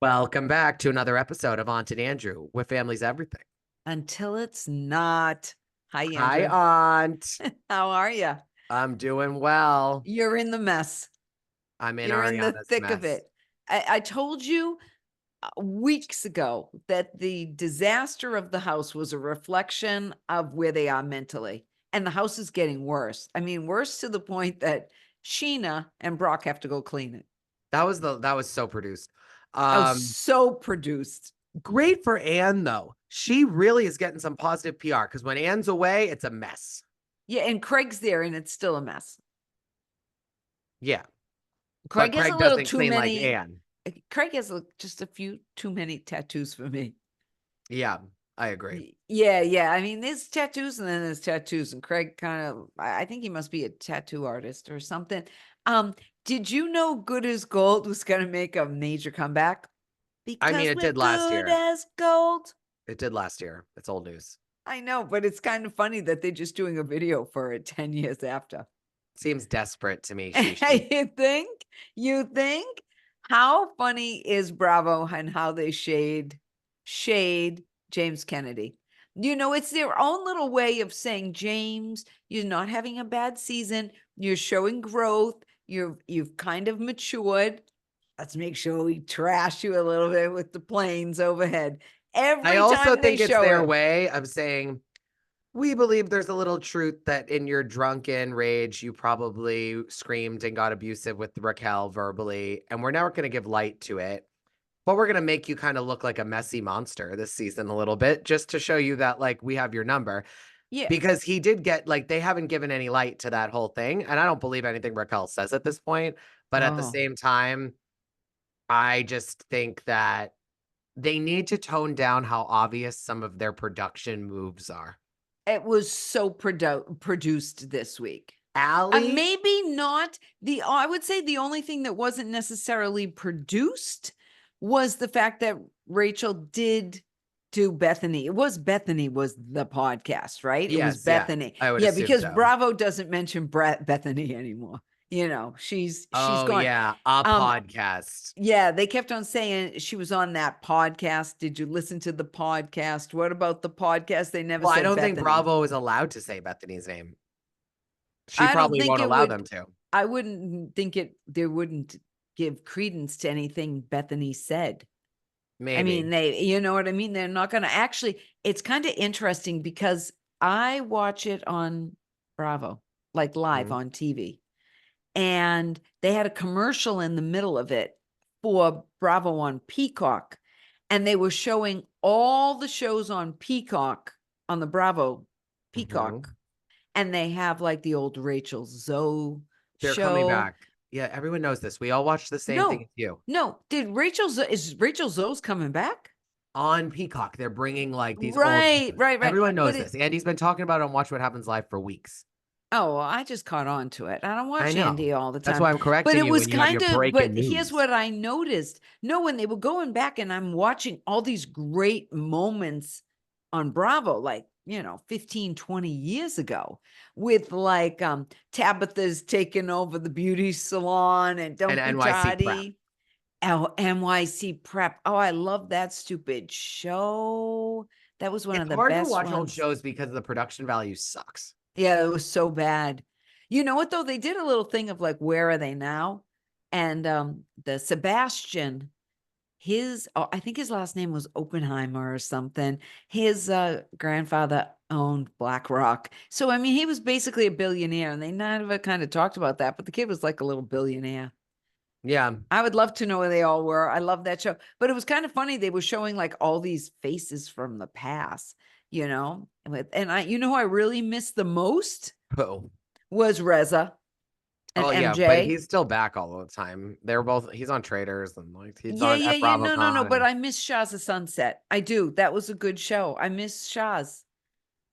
Welcome back to another episode of Aunt and Andrew, where family's everything. Until it's not. Hi, Hi, Andrew. Aunt. How are you? I'm doing well. You're in the mess. I'm in You're in the Ariana's thick of mess. it. I told you weeks ago that the disaster of the house was a reflection of where they are mentally. And the house is getting worse. I mean, worse to the point that Scheana and Brock have to go clean it. That was so produced. Oh, so produced. Great for Anne though. She really is getting some positive PR because when Anne's away, it's a mess. Yeah, and Craig's there and it's still a mess. Yeah. Craig But has Craig a little doesn't too clean like many. Anne. Craig has just a few too many tattoos for me. Yeah, I agree. Yeah. I mean, there's tattoos and then there's tattoos, and Craig I think he must be a tattoo artist or something. Did you know Good as Gold was going to make a major comeback? I mean, Because it we're did last good year. as gold. It did last year. It's old news. I know, but it's kind of funny that they're just doing a video for it 10 years after. Seems desperate to me. You think? You think? How funny is Bravo and how they shade James Kennedy? You know, it's their own little way of saying, James, you're not having a bad season. You're showing growth. You've kind of matured. Let's make sure we trash you a little bit with the planes overhead. I Every also time they think it's show their it. way of saying, we believe there's a little truth that in your drunken rage, you probably screamed and got abusive with Raquel verbally, and we're never going to give light to it. But we're going to make you kind of look like a messy monster this season a little bit, just to show you that, like, we have your number. Yeah. Because he did get, like, they haven't given any light to that whole thing. And I don't believe anything Raquel says at this point. But at the Oh. same time, I just think that they need to tone down how obvious some of their production moves are. It was so produced this week. Allie, Maybe not I would say the only thing that wasn't necessarily produced was the fact that Rachel did do Bethany. It was Bethany was the podcast, right? It was yes, yeah, Bethany. I would Yeah, assume because so. Bravo doesn't mention Bethany anymore. You know, she's Oh, gone. yeah, a podcast. Yeah, they kept on saying she was on that podcast. Did you listen to the podcast? What about the podcast? They never Well, I said don't Bethany. think Bravo is allowed to say Bethany's name. She I don't probably think won't it allow would. them to. I wouldn't think they wouldn't give credence to anything Bethany said. I mean, Maybe. you know what I mean? They're not going to actually, it's kind of interesting because I watch it on Bravo, like live on TV. And they had a commercial in the middle of it for Bravo on Peacock. And they were showing all the shows on Peacock, on the Bravo Peacock. And they have like the old Rachel Zoe They're show. coming back. Yeah, everyone knows this. We all watch the same thing as you. No. Is Rachel Zoe's coming back? On Peacock, they're bringing, like, these old Right. Everyone knows But this. Andy's been talking about it on Watch What Happens Live for weeks. Oh, well, I just caught on to it. I don't I watch know. Andy all the That's time. why I'm But correcting it you was when you have your kind of, breaking but here's news. what I noticed. No, when they were going back and I'm watching all these great moments on Bravo, like, 15, 20 years ago, with like Tabitha's taking over the beauty salon and Don't And Be NYC Prep. Tardy. Oh, NYC Prep. Oh, I love that stupid show. That was one of the It's hard to best watch old ones. shows because the production value sucks. Yeah, it was so bad. You know what though? They did a little thing of like, where are they now? And the Sebastian, I think his last name was Oppenheimer or something. His grandfather owned BlackRock. So I mean, he was basically a billionaire, and they never kind of talked about that, but the kid was like a little billionaire. Yeah. I would love to know where they all were. I love that show. But it was kind of funny. They were showing like all these faces from the past, and I who I really missed the most Oh. was Reza and Oh, yeah, MJ. but he's still back all the time. He's on Traders and, like, he's on Yeah. No. But BravoCon. I miss Shah's of Sunset. I do. That was a good show. I miss Shah's.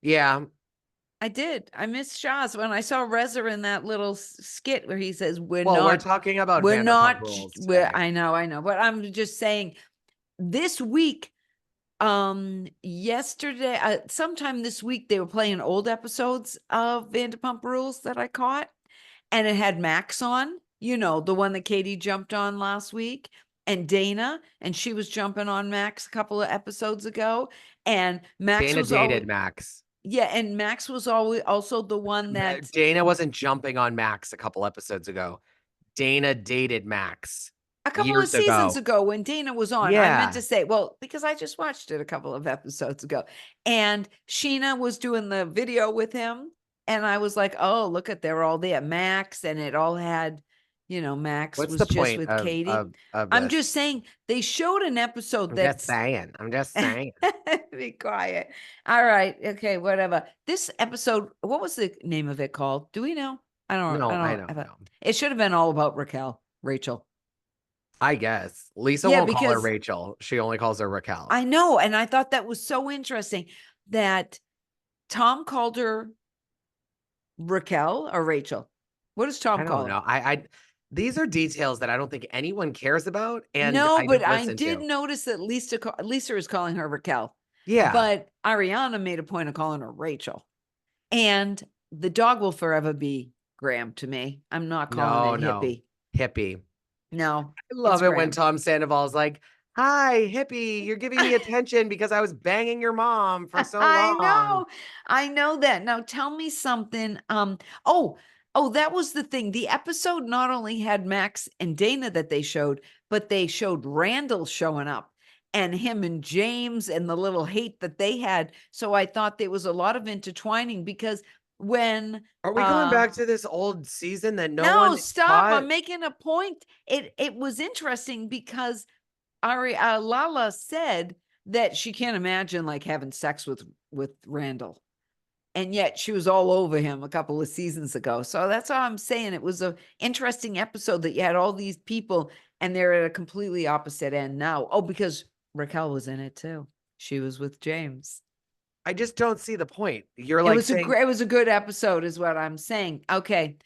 Yeah. I did. I miss Shah's when I saw Reza in that little skit where he says, we're talking about we're Vanderpump not, Rules we're, today. I know. But I'm just saying this week, yesterday, sometime this week, they were playing old episodes of Vanderpump Rules that I caught, and it had Max on, the one that Katie jumped on last week. and Dana, and she was jumping on Max a couple of episodes ago, and Max Dana was dated always, Max. yeah, and Max was always also the one that Dana wasn't jumping on Max a couple episodes ago. Dana dated Max a couple of years seasons ago. ago when Dana was on. I meant Yeah. to say, well, because I just watched it a couple of episodes ago, and Scheana was doing the video with him, and I was like, oh, look at, they're all there, Max, and it all had, Max What's was the just point with Katie. of I'm this? just saying they showed an episode I'm just that's saying. I'm just saying. be quiet. All right. Okay, whatever. This episode, what was the name of it called? Do we know? No, I I don't don't know. it should have been all about Rachel. I guess. Lisa Yeah, won't call her because Rachel. She only calls her Raquel. I know, and I thought that was so interesting that Tom called her Raquel or Rachel. What does Tom I don't call her? know. These are details that I don't think anyone cares about and No, I but don't I listen did to. notice that Lisa is calling her Raquel, Yeah. but Ariana made a point of calling her Rachel. And the dog will forever be Graham to me. I'm not calling No, it no. Hippie. Hippie. No, I it's love it when Graham. Tom Sandoval's like, "Hi, hippie, you're giving me attention because I was banging your mom for so I long." know. I know that. Now tell me something. That was the thing. The episode not only had Max and Dana that they showed, but they showed Randall showing up and him and James and the little hate that they had. So I thought there was a lot of intertwining because when Are we going back to this old season that no no, one stop. caught? I'm making a point. It was interesting because Lala said that she can't imagine like having sex with Randall. And yet she was all over him a couple of seasons ago. So that's all I'm saying. It was an interesting episode that you had all these people and they're at a completely opposite end now. Oh, because Raquel was in it too. She was with James. I just don't see the point. You're It like was saying it was a good episode is what I'm saying. Okay.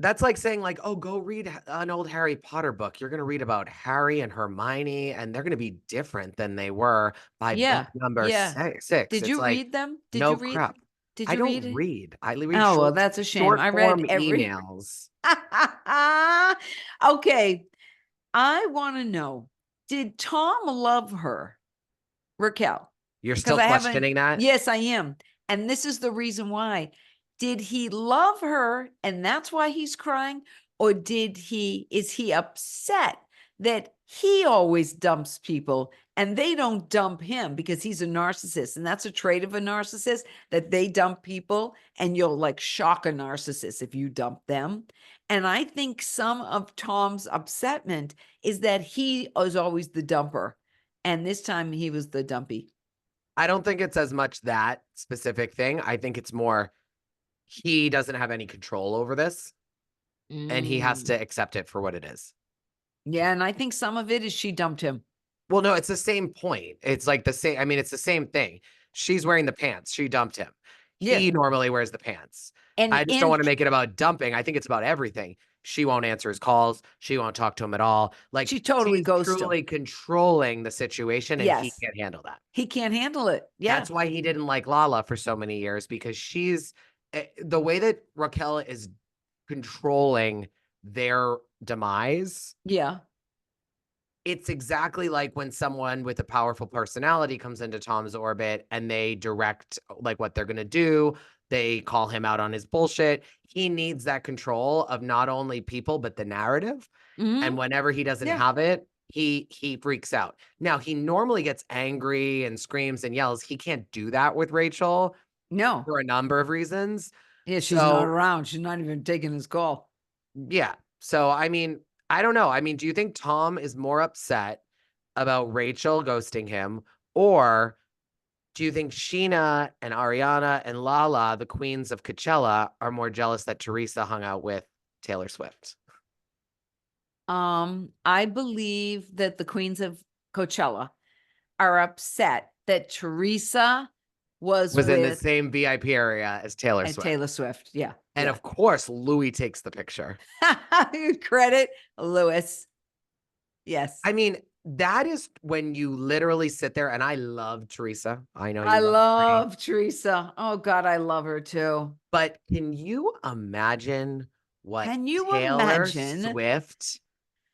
that's like saying like, "Oh, go read an old Harry Potter book. You're going to read about Harry and Hermione and they're going to be different than they were by book Yeah. number Yeah. 6." Did It's you like, read them? no crap. Did I you don't read it? read. I read Oh, well, that's a shame. short I read form every emails. Okay. I want to know, did Tom love her, Raquel? You're Because still I haven't, questioning that? yes, I am. And this is the reason why. Did he love her and that's why he's crying? Or is he upset that he always dumps people and they don't dump him because he's a narcissist? And that's a trait of a narcissist, that they dump people and you'll like shock a narcissist if you dump them. And I think some of Tom's upsetment is that he is always the dumper. And this time he was the dumpy. I don't think it's as much that specific thing. I think it's more he doesn't have any control over this and he has Mm. to accept it for what it is. Yeah, and I think some of it is she dumped him. Well, no, it's the same point. It's like the same. I mean, it's the same thing. She's wearing the pants. She dumped him. Yeah. He normally wears the pants. And I just don't in want to make it about dumping. I think it's about everything. She won't answer his calls. She won't talk to him at all. Like she totally she's ghosts him. truly controlling the situation and he Yes. can't handle that. He can't handle it. Yeah. That's why he didn't like Lala for so many years because she's the way that Raquel is controlling their demise. Yeah. It's exactly like when someone with a powerful personality comes into Tom's orbit and they direct like what they're going to do. They call him out on his bullshit. He needs that control of not only people, but the narrative. Mhm. And whenever he doesn't Yeah. have it, he freaks out. Now, he normally gets angry and screams and yells. He can't do that with Rachel No. for a number of reasons. Yeah, she's not So, around. She's not even taking his call. yeah. So, I mean, I don't know. I mean, do you think Tom is more upset about Rachel ghosting him, or do you think Scheana and Ariana and Lala, the queens of Coachella, are more jealous that Teresa hung out with Taylor Swift? I believe that the queens of Coachella are upset that Teresa was in the with same VIP area as Taylor Swift. Taylor Swift. Yeah. And yeah. of course, Louis takes the picture. Credit Lewis. Yes. I mean, that is when you literally sit there, and I love Teresa. I know you I love me. love Teresa. Oh God, I love her too. But can you imagine what Can you Taylor imagine? Swift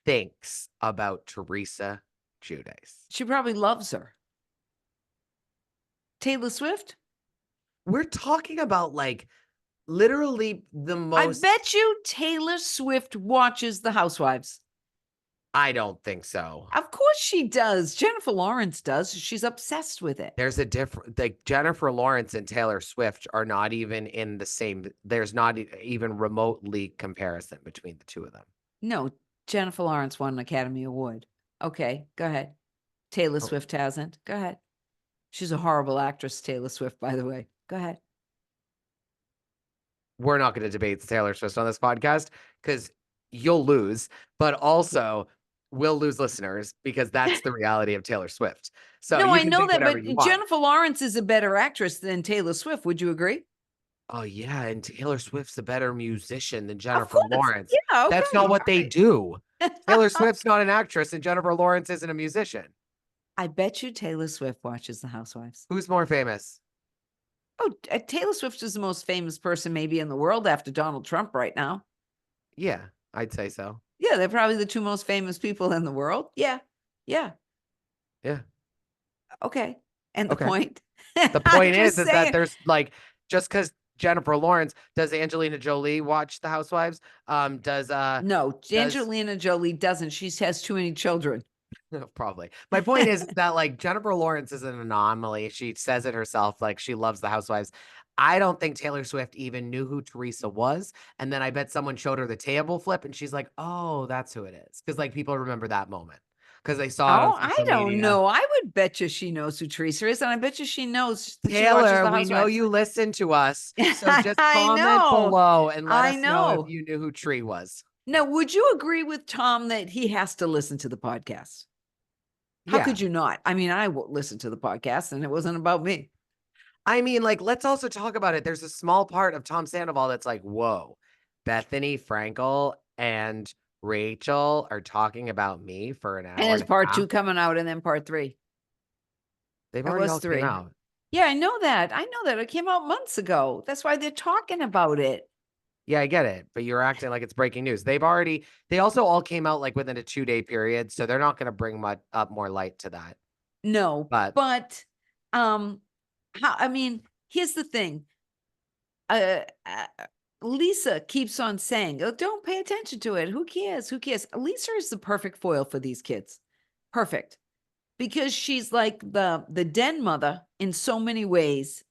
thinks about Teresa Giudice? She probably loves her. Taylor Swift? We're talking about like literally the I most. bet you Taylor Swift watches The Housewives. I don't think so. Of course she does. Jennifer Lawrence does. She's obsessed with it. There's a different, like Jennifer Lawrence and Taylor Swift are not even in the same. There's not even remotely comparison between the two of them. No, Jennifer Lawrence won an Academy Award. Okay, go ahead. Taylor Oh. Swift hasn't. Go ahead. She's a horrible actress, Taylor Swift, by the way. Go ahead. We're not going to debate Taylor Swift on this podcast because you'll lose, but also we'll lose listeners because that's the reality of Taylor Swift. So No, you I can know think that, whatever but you want. Jennifer Lawrence is a better actress than Taylor Swift. Would you agree? Oh yeah, and Taylor Swift's a better musician than Of Jennifer course. Lawrence. Yeah, okay. That's not what they Right. do. Taylor Swift's not an actress and Jennifer Lawrence isn't a musician. I bet you Taylor Swift watches The Housewives. Who's more famous? Oh, Taylor Swift is the most famous person maybe in the world after Donald Trump right now. Yeah, I'd say so. Yeah, they're probably the two most famous people in the world. Yeah. Yeah. Yeah. Okay. And the Okay. point? The point is that there's like, just because Jennifer Lawrence, does Angelina Jolie watch The Housewives? No, Angelina Jolie doesn't. She has too many children. Probably. My point is that like Jennifer Lawrence is an anomaly. She says it herself, like she loves The Housewives. I don't think Taylor Swift even knew who Teresa was. And then I bet someone showed her the table flip and she's like, oh, that's who it is. Because like people remember that moment because they saw it on Oh, I social don't media. know. I would bet you she knows who Teresa is, and I bet you she knows that she watches Taylor, The we know Housewives. you listen to us. So just I comment know. below and let I us know if know. you knew who Tree was. Now, would you agree with Tom that he has to listen to the podcast? How Yeah. could you not? I mean, I listened to the podcast and it wasn't about me. I mean, like, let's also talk about it. There's a small part of Tom Sandoval that's like, whoa, Bethany Frankel and Rachel are talking about me for an And hour there's and a part half. 2 coming out and then part 3. They've It already was all 3. came out. Yeah, I know that. I know that. It came out months ago. That's why they're talking about it. Yeah, I get it. But you're acting like it's breaking news. They also all came out like within a 2-day period. So they're not going to bring up more light to that. No, But I mean, here's the thing. Lisa keeps on saying, oh, don't pay attention to it. Who cares? Who cares? Lisa is the perfect foil for these kids. Perfect. Because she's like the den mother in so many ways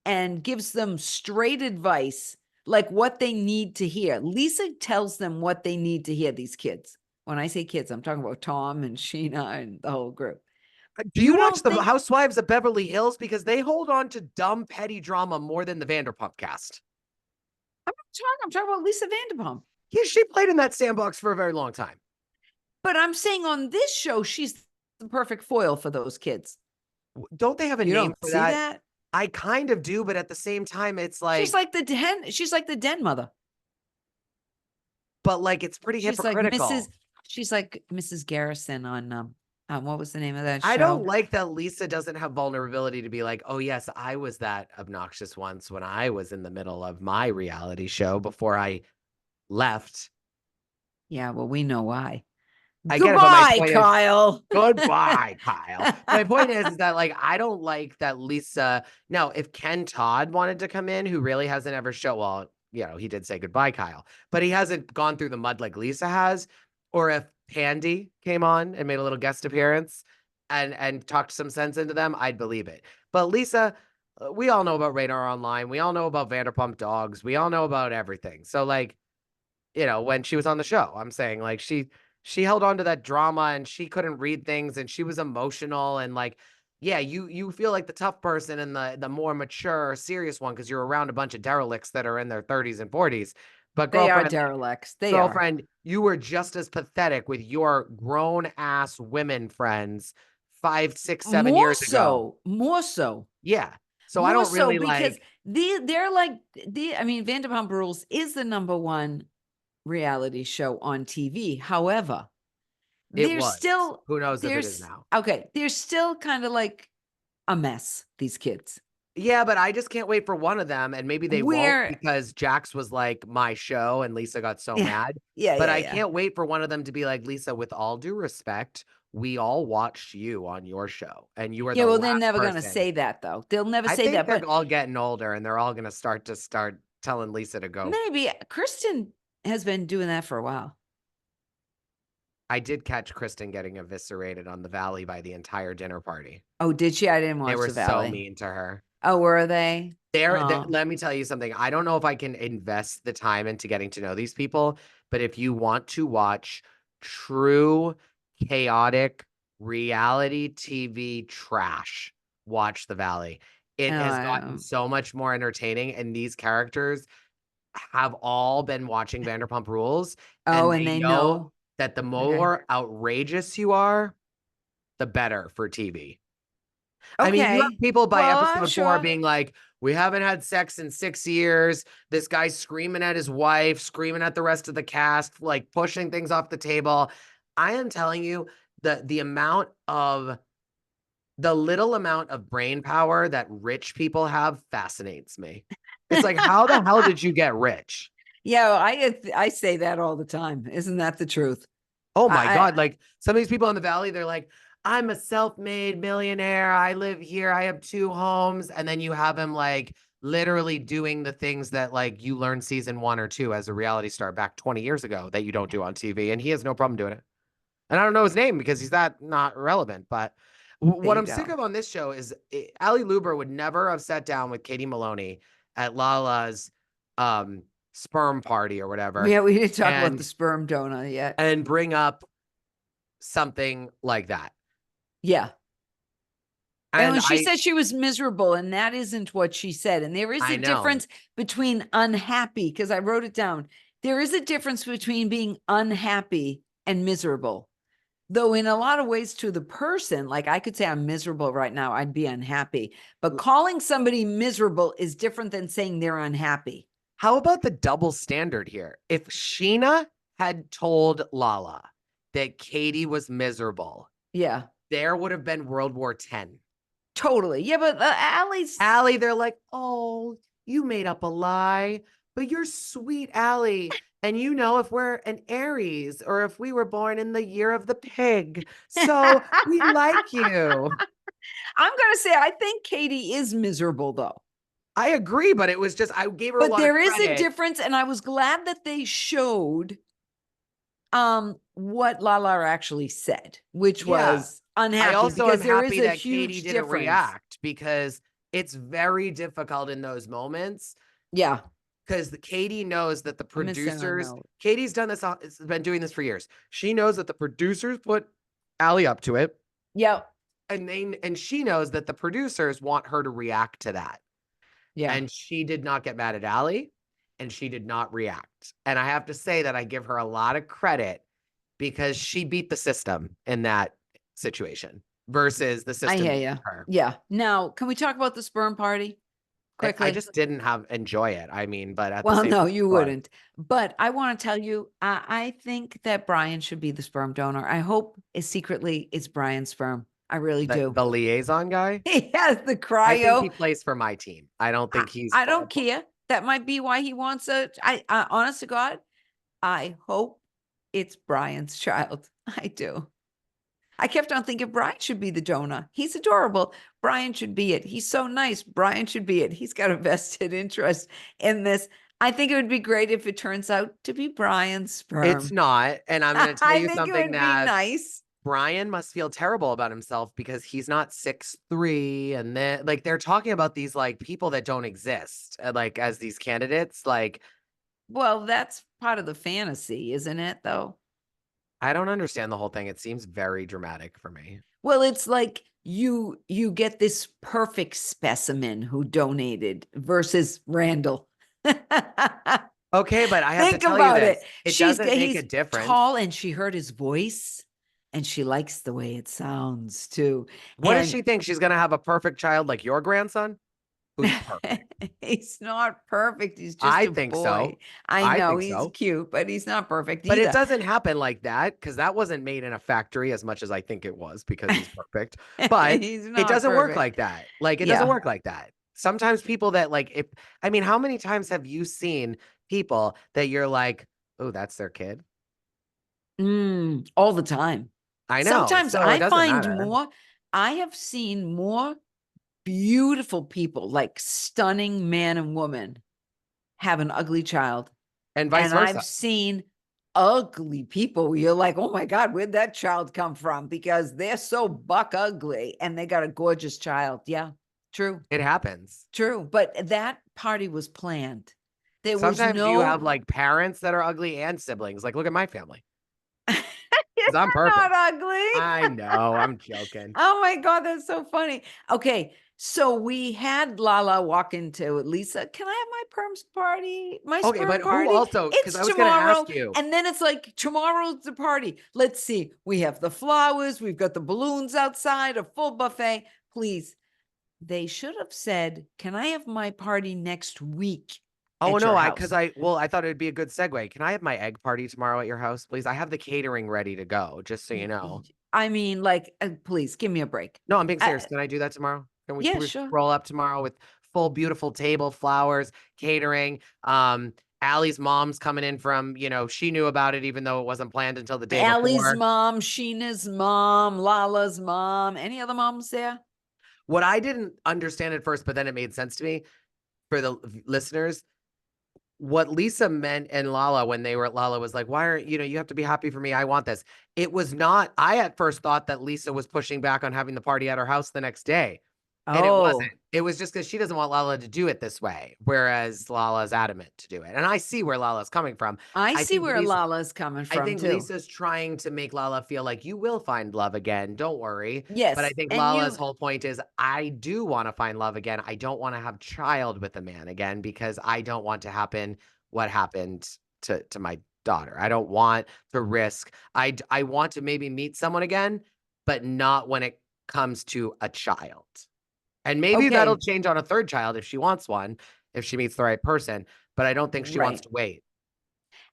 and gives them straight advice, like what they need to hear. Lisa tells them what they need to hear, these kids. When I say kids, I'm talking about Tom and Scheana and the whole group. do you watch the Housewives of Beverly Hills? Because they hold on to dumb, petty drama more than the Vanderpump cast. I'm talking about Lisa Vanderpump. Yeah, she played in that sandbox for a very long time. But I'm saying on this show, she's the perfect foil for those kids. Don't they have a name for that? I kind of do, but at the same time, it's like she's like the den mother. But like it's pretty hypocritical. She's like Mrs. Garrison on what was the name of that show? I don't like that Lisa doesn't have vulnerability to be like, oh yes, I was that obnoxious once when I was in the middle of my reality show before I left. Yeah, well, we know why. Goodbye, Kyle. Goodbye, Kyle. My point is that like I don't like that Lisa. Now, if Ken Todd wanted to come in, who really hasn't ever well, you know, he did say goodbye, Kyle, but he hasn't gone through the mud like Lisa has. Or if Pandy came on and made a little guest appearance and talked some sense into them, I'd believe it. But Lisa, we all know about Radar Online. We all know about Vanderpump Dogs. We all know about everything. So like, you know, when she was on the show, I'm saying like she held on to that drama and she couldn't read things and she was emotional and like, yeah, you feel like the tough person and the more mature, serious one because you're around a bunch of derelicts that are in their 30s and 40s. But they are derelicts. Girlfriend, you were just as pathetic with your grown ass women friends 5, 6, 7 years ago. More so. Yeah. So I don't really because like. They're like I mean, Vanderpump Rules is the #1 reality show on TV. However, It was. Who knows if it is now? Okay, they're still kind of like a mess. These kids. Yeah, but I just can't wait for one of them, and maybe they won't Where because Jax was like my show and Lisa got so yeah. mad. Yeah, But yeah, I yeah. can't wait for one of them to be like, Lisa, with all due respect, we all watched you on your show and you are Yeah, the well, they're last never gonna person. say that though. They'll never I say think that, they're but all getting older and they're all gonna start telling Lisa to go. maybe Kristen has been doing that for a while. I did catch Kristen getting eviscerated on the Valley by the entire dinner party. Oh, did she? I didn't They watch were the so Valley. mean to her. Oh, were they? Oh, Let me tell you something. I don't know if I can invest the time into getting to know these people, but if you want to watch true chaotic reality TV trash, watch The Valley. It has gotten oh, so much more entertaining, and these characters have all been watching Vanderpump Rules, oh, and and they they know know. that the Okay. more outrageous you are, the better for TV. I mean, you have Okay. people by Well, I'm episode 4 sure. being like, we haven't had sex in 6 years. This guy's screaming at his wife, screaming at the rest of the cast, like pushing things off the table. I am telling you the little amount of brain power that rich people have fascinates me. It's like, how the hell did you get rich? Yeah, I say that all the time. Isn't that the truth? Oh my I God. Like some of these people in the Valley, they're like, I'm a self-made millionaire. I live here. I have 2 homes. And then you have him like literally doing the things that like you learned season 1 or 2 as a reality star back 20 years ago that you don't do on TV. And he has no problem doing it. And I don't know his name because he's that not relevant. But what you I'm sick don't. of on this show is Ali Luber would never have sat down with Katie Maloney at Lala's um, sperm party or whatever Yeah, we didn't talk about the and sperm donor yet. bring up something like that. Yeah. And And when she said she was miserable, and that isn't what she said. And there is I a know. difference between unhappy, because I wrote it down. There is a difference between being unhappy and miserable. Though in a lot of ways to the person, like I could say I'm miserable right now, I'd be unhappy. But calling somebody miserable is different than saying they're unhappy. How about the double standard here? If Scheana had told Lala that Katie was miserable, Yeah, there would have been World War X. totally. Yeah, but Allie's Allie, they're like, oh, you made up a lie, but you're sweet, Allie. And you know, if we're an Aries or if we were born in the year of the pig, so we like you. I'm going to say I think Katie is miserable though. I agree, but it was just, I gave her a But lot of there is a credit. difference, and I was glad that they showed what Lala actually said, which Yeah. was I unhappy, also am because there is happy a that Katie huge didn't difference. react because it's very difficult in those moments Yeah, because Katie knows that the I'm gonna send her a producers, note. Katie's done this, has been doing this for years. She knows that the producers put Allie up to it. Yeah, And she knows that the producers want her to react to that. yeah. And she did not get mad at Allie and she did not react. And I have to say that I give her a lot of credit because she beat the system in that situation versus the I system hear beat you. her. Yeah. Now, can we talk about the sperm party I quickly? just didn't enjoy it. I mean, but at the Well, same no, time, you sure. wouldn't. But I want to tell you, I think that Brian should be the sperm donor. I hope secretly it's Brian's sperm. I really do. The liaison guy, He has the I think cryo. he plays for my team. I don't think he's I don't care. That might be why he wants a. I honest to God, I hope it's Brian's child. I do. I kept on thinking Brian should be the donor. He's adorable. Brian should be it. He's so nice. Brian should be it. He's got a vested interest in this. I think it would be great if it turns out to be Brian's It's sperm. not. And I'm going to tell I you think it something would be that nice. Brian must feel terrible about himself because he's not 6'3", and then like they're talking about these like people that don't exist like as these candidates. Like Well, that's part of the fantasy, isn't it, though? I don't understand the whole thing. It seems very dramatic for me. Well, it's like you get this perfect specimen who donated versus Randall. Okay, but I have to Think tell you about it. this. It doesn't make a He's difference. tall, and she heard his voice, and she likes the way it sounds too. What does And she think? She's going to have a perfect child like your grandson? Who's perfect? he's not perfect. He's just I a think boy. so. I I know think he's so. cute, but he's not perfect But it either. doesn't happen like that because that wasn't made in a factory as much as I think it was because he's perfect. But He's it not doesn't work perfect. like that. Like it doesn't Yeah. work like that. sometimes people that like, if I mean, how many times have you seen people that you're like, oh, that's their kid? All the time. I know. Sometimes So it I doesn't find matter. more, I have seen more beautiful people, like stunning man and woman, have an ugly child. And vice And I've versa. seen ugly people where you're like, oh my God, where'd that child come from? Because they're so buck ugly and they got a gorgeous child. Yeah, true, It happens. true. But that party was planned. There was Sometimes you have no, like parents that are ugly and siblings. Like, look at my family. you're 'Cause I'm not perfect. I ugly. know. I'm joking. Oh my God, that's so funny. Okay, so we had Lala walk into Lisa. Can I have my perms party, my Okay, but sperm who party? also, because It's I was gonna tomorrow. ask you. And then it's like, tomorrow's the party. Let's see. We have the flowers, we've got the balloons outside, a full buffet. Please. They should have said, can I have my party next week Oh at your no, because house? I thought it would be a good segue. Can I have my egg party tomorrow at your house, please? I have the catering ready to go, just so you know. I mean, like, please give me a break. No, I'm being Uh, serious. Can I do that tomorrow? yeah, Can we sure. roll up tomorrow with full beautiful table, flowers, catering? Allie's mom's coming in from, she knew about it even though it wasn't planned until the day Allie's before. mom, Sheena's mom, Lala's mom. Any other moms there? What I didn't understand at first, but then it made sense to me for the listeners, what Lisa meant and Lala when they were at Lala was like, why aren't you have to be happy for me. I want this. It was not, I at first thought that Lisa was pushing back on having the party at her house the next day. And it wasn't. Oh, It was just because she doesn't want Lala to do it this way, whereas Lala's adamant to do it. And I see where Lala's coming from. I I see think where Lisa Lala's coming I from think too. Lisa's trying to make Lala feel like you will find love again. Don't worry. But I Yes, think and Lala's you whole point is I do want to find love again. I don't want to have child with a man again because I don't want to happen what happened to my daughter. I don't want to risk. I want to maybe meet someone again, but not when it comes to a child. And maybe that'll okay, change on a third child if she wants one, if she meets the right person, but I don't think she wants right. to wait.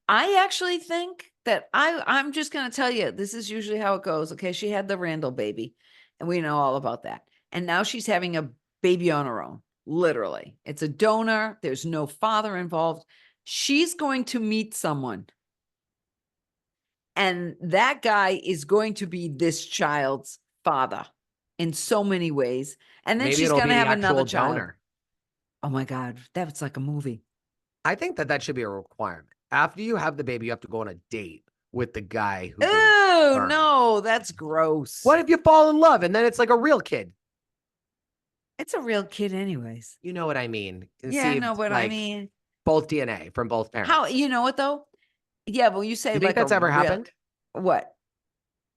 I actually think that I'm just going to tell you, this is usually how it goes. Okay, she had the Randall baby, and we know all about that. And now she's having a baby on her own. Literally, it's a donor. There's no father involved. She's going to meet someone, and that guy is going to be this child's father in so many ways. And then Maybe she's it'll going be to the have another actual child. donor. Oh my God, that's like a movie. I think that should be a requirement. After you have the baby, you have to go on a date with the guy who gave Oh birth. no, that's gross. What if you fall in love and then it's like a real kid? It's a real kid anyways. You know what I mean? Yeah, Conceived no, but I like mean, both DNA from both how, parents. you know what though? Yeah, well, you say You think like a that's ever real, happened? what?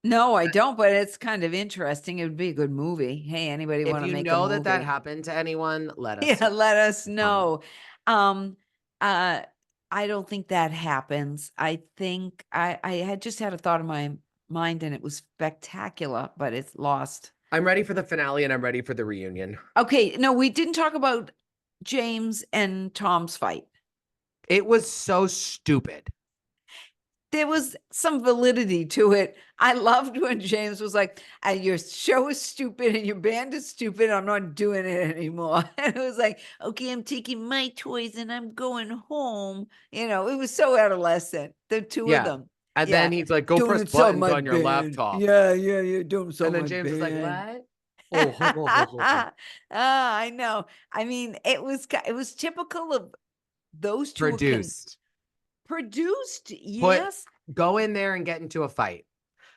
No, I don't, but it's kind of interesting. It would be a good movie. Hey, anybody If want to you make a know that that movie? happened to anyone, let us Yeah, know. let us Comment. know. Um, uh, I don't think that happens. I think I had just had a thought in my mind and it was spectacular, but it's lost. I'm ready for the finale and I'm ready for the reunion. Okay, no, we didn't talk about James and Tom's fight. It was so stupid. There was some validity to it. I loved when James was like, your show is stupid and your band is stupid. I'm not doing it anymore. And it was like, okay, I'm taking my toys and I'm going home. It was so adolescent, the two of Yeah. them. And then Yeah. he's like, go Don't press insult buttons my on your band. laptop. Yeah, yeah, yeah. Don't insult And then my James is like, band. what? Oh, ho, ho, ho, ho, ho. I know. I mean, it was typical of those two Produced. produced. Put Yes. Go in there and get into a fight.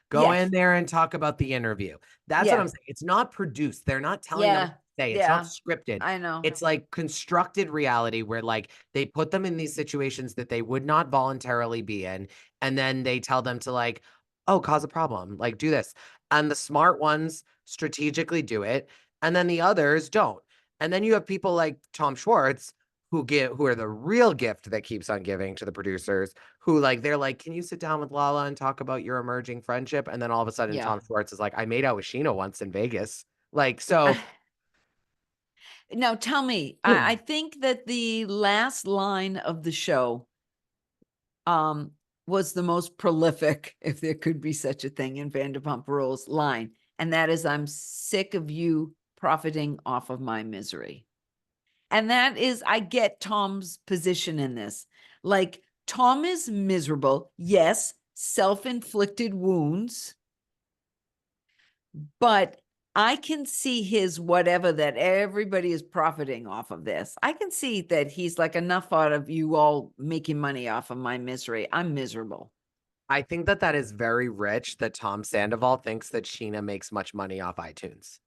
Go in Yes. there and talk about the interview. That's what I'm Yeah. saying. It's not produced. They're not telling them what Yeah. to say. It's not Yeah. scripted. I know. It's like constructed reality where like they put them in these situations that they would not voluntarily be in. And then they tell them to like, oh, cause a problem, like do this. And the smart ones strategically do it. And then the others don't. And then you have people like Tom Schwartz who are the real gift that keeps on giving to the producers who like they're like, can you sit down with Lala and talk about your emerging friendship? And then all of a sudden Yeah. Tom Schwartz is like, I made out with Scheana once in Vegas. Like, so Now tell me, I think that the last line of the show was the most prolific, if there could be such a thing in Vanderpump Rules line. And that is, I'm sick of you profiting off of my misery. And that is, I get Tom's position in this. Like, Tom is miserable. Yes, self-inflicted wounds. But I can see his whatever, that everybody is profiting off of this. I can see that he's like, enough out of you all making money off of my misery. I'm miserable. I think that that is very rich that Tom Sandoval thinks that Scheana makes much money off iTunes.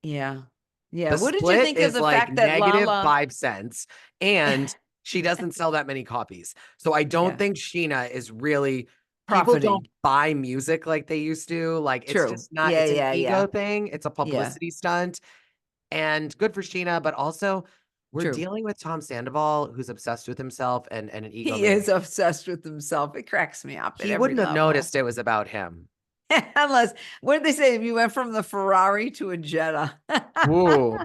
Yeah. Yeah. The What did you split think of is the like fact that negative Lala, 5 cents, and she doesn't sell that many copies. So I don't yeah, think Scheana is really, people don't profiting? buy music like they used to. Like, it's True. just not, Yeah. it's an Yeah. ego Yeah. thing. It's a Yeah. publicity stunt, and good for Scheana. But also, we're True. dealing with Tom Sandoval, who's obsessed with himself and an He is egomaniac. obsessed with himself. It cracks me up at He every wouldn't have level. noticed it was about him. Unless, what did they say? If you went from the Ferrari to a Jetta. Ooh,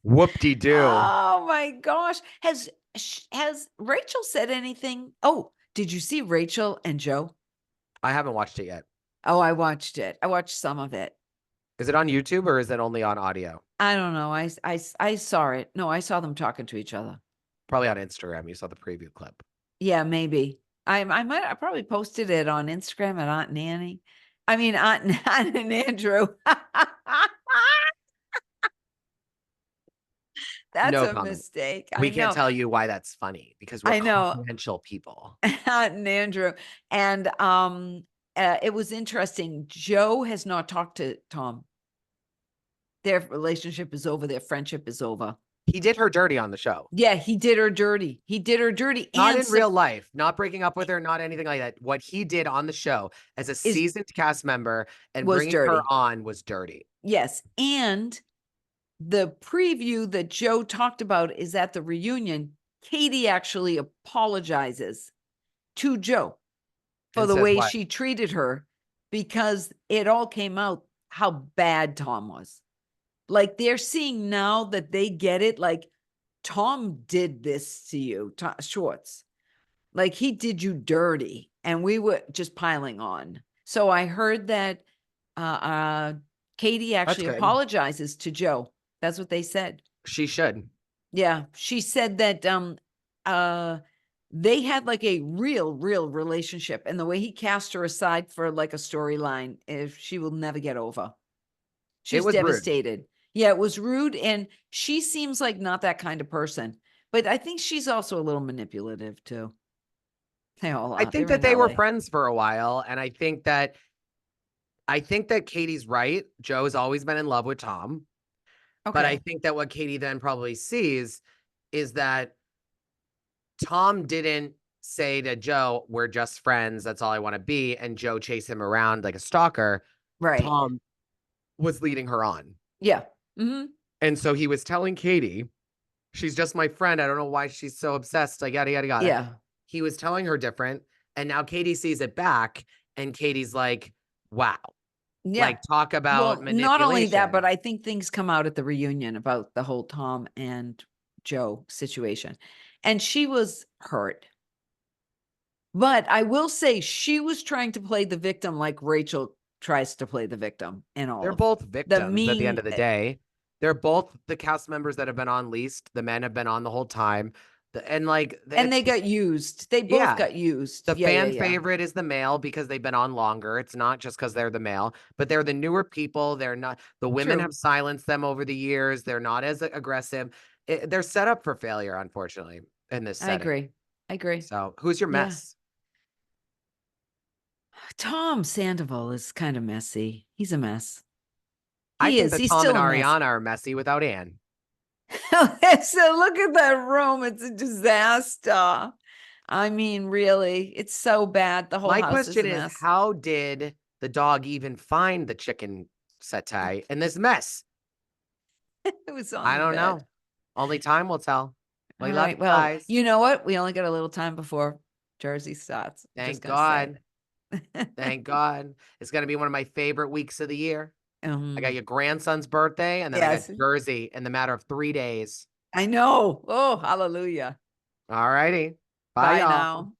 whoop-de-doo. Oh my gosh. Has Rachel said anything? Oh, did you see Rachel and Joe? I haven't watched it yet. Oh, I watched it. I watched some of it. Is it on YouTube or is it only on audio? I don't know. I saw it. No, I saw them talking to each other. Probably on Instagram. You saw the preview clip. Yeah, maybe. I probably posted it on Instagram at Aunt Nanny. I mean, Aunt and Andrew. That's No a comment. mistake. I We can't know. tell you why that's funny because we're I know. confidential people. Aunt and Andrew. And it was interesting. Joe has not talked to Tom. Their relationship is over. Their friendship is over. He did her dirty on the show. Yeah, he did her dirty. He did her dirty. Not And in real life, not breaking up with her, not anything like that. What he did on the show as a seasoned cast member and was bringing her dirty. on was dirty. Yes. And the preview that Joe talked about is at the reunion. Katie actually apologizes to Joe for And the says way what? she treated her, because it all came out how bad Tom was. Like, they're seeing now that they get it. Like, Tom did this to you, Schwartz. Like, he did you dirty, and we were just piling on. So I heard that Katie That's actually good. apologizes to Joe. That's what they said. She should. Yeah, she said that they had like a real relationship, and the way he cast her aside for like a storyline, if she will never get over. She's was rude. devastated. Yeah, it was rude, and she seems like not that kind of person. But I think she's also a little manipulative too. They all are. I think They're that in they were LA. friends for a while, and I think that Katie's right. Joe's always been in love with Tom. But I Okay. think that what Katie then probably sees is that Tom didn't say to Joe, "We're just friends. That's all I want to be." And Joe chased him around like a stalker. Right. Tom was leading her on. Yeah. Mm-hmm. And so he was telling Katie, "She's just my friend. I don't know why she's so obsessed." Like, yada, yada, yada. Yeah. He was telling her different. And now Katie sees it back. And Katie's like, wow. Yeah. Like, talk about Well, manipulation. not only that, but I think things come out at the reunion about the whole Tom and Joe situation. And she was hurt. But I will say she was trying to play the victim like Rachel tries to play the victim in all They're of both the victims at the end mean. of the day. They're both the cast members that have been on least. The men have been on the whole time. And they got used. They both got used. the Yeah, fan yeah. favorite is the male because they've been on longer. It's not just because they're the male, but they're the newer people. They're not, the women True. have silenced them over the years. They're not as aggressive. They're set up for failure, unfortunately, in this I setting. agree. I agree. So who's your Yeah. mess? Tom Sandoval is kind of messy. He's a mess. I He think is. that He's Tom still and a mess. Ariana are messy without Anne. So look at that room. It's a disaster. I mean, really, it's so bad. The whole My house is a question is, mess. how did the dog even find the chicken satay in this mess? It was on I the don't bed. know. Only time will tell. We All love right. you Well, guys. you know what? We only got a little time before Jersey starts. Thank Just gonna God. say. Thank God. It's going to be one of my favorite weeks of the year. I got Um, your grandson's birthday, and then I got yes, Jersey in the matter of 3 days. I know. Oh, hallelujah. All righty. Bye, Bye y'all. now.